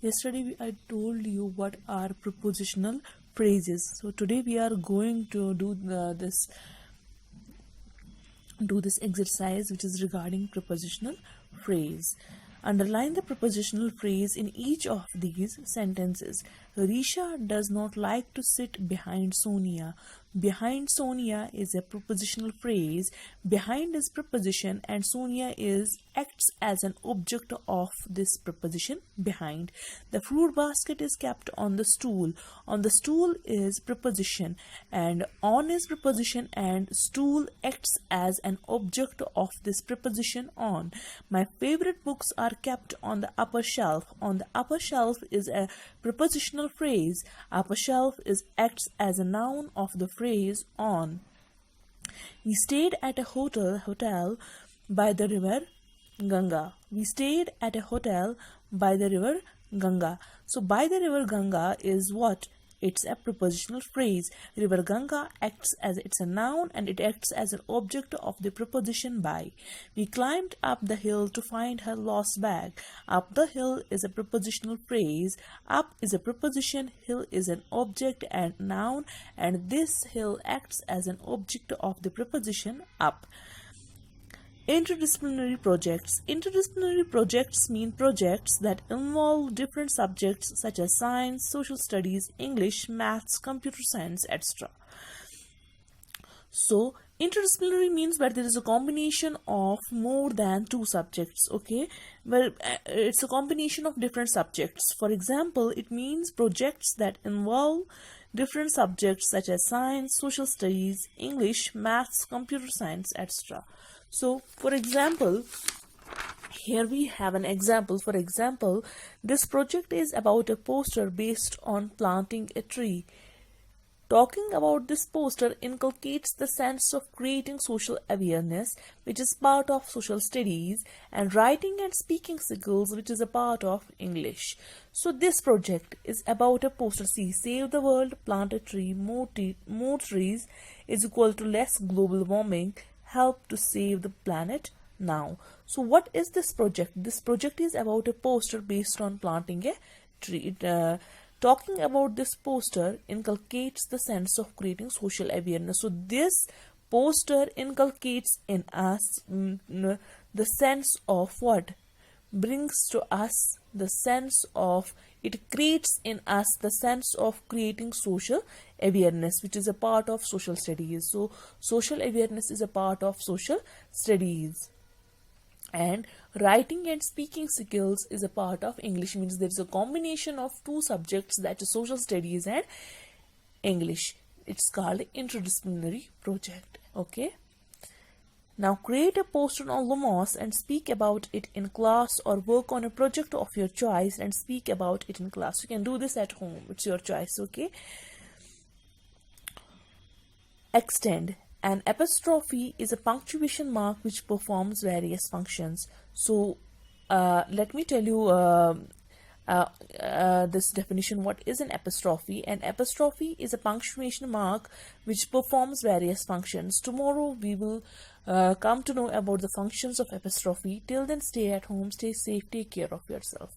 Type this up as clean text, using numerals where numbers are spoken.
Yesterday I told you what are prepositional phrases. So today we are going to do this exercise which is regarding prepositional phrase. Underline the prepositional phrase in each of these sentences. Risha does not like to sit behind Sonia. Behind Sonia is a prepositional phrase. Behind is preposition and Sonia acts as an object of this preposition behind. The fruit basket is kept on the stool. On the stool is preposition and on is preposition and stool acts as an object of this preposition on. My favorite books are kept on the upper shelf. On the upper shelf is a prepositional phrase. Upper shelf acts as a noun of the phrase on. We stayed at a hotel by the river Ganga. We stayed at a hotel by the river Ganga. So by the river Ganga is what? It's a prepositional phrase. River Ganga it's a noun and it acts as an object of the preposition by. We climbed up the hill to find her lost bag. Up the hill is a prepositional phrase. Up is a preposition, hill is an object and noun, and this hill acts as an object of the preposition up. Interdisciplinary projects. Interdisciplinary projects mean projects that involve different subjects such as science, social studies, English, maths, computer science, etc. So, interdisciplinary means where there is a combination of more than two subjects, okay? Well, it's a combination of different subjects. For example, it means projects that involve different subjects such as science, social studies, English, maths, computer science, etc. So, for example, here we have an example. For example, this project is about a poster based on planting a tree. Talking about this poster inculcates the sense of creating social awareness, which is part of social studies, and writing and speaking skills, which is a part of English. So this project is about a poster. See, save the world, plant a tree, more trees is equal to less global warming, help to save the planet now. So what is this project? This project is about a poster based on planting a tree. Talking about this poster inculcates the sense of creating social awareness. So this poster inculcates in us the sense of what? Brings to us the sense of, it creates in us the sense of creating social awareness, which is a part of social studies. So social awareness is a part of social studies. And writing and speaking skills is a part of English, means there is a combination of two subjects, that is social studies and English. It's called interdisciplinary project. Okay. Now create a poster on Lumos and speak about it in class, or work on a project of your choice and speak about it in class. You can do this at home. It's your choice. Okay. Extend. An apostrophe is a punctuation mark which performs various functions. So let me tell you this definition. What is an apostrophe? An apostrophe is a punctuation mark which performs various functions. Tomorrow we will come to know about the functions of apostrophe. Till then, stay at home, stay safe, take care of yourself.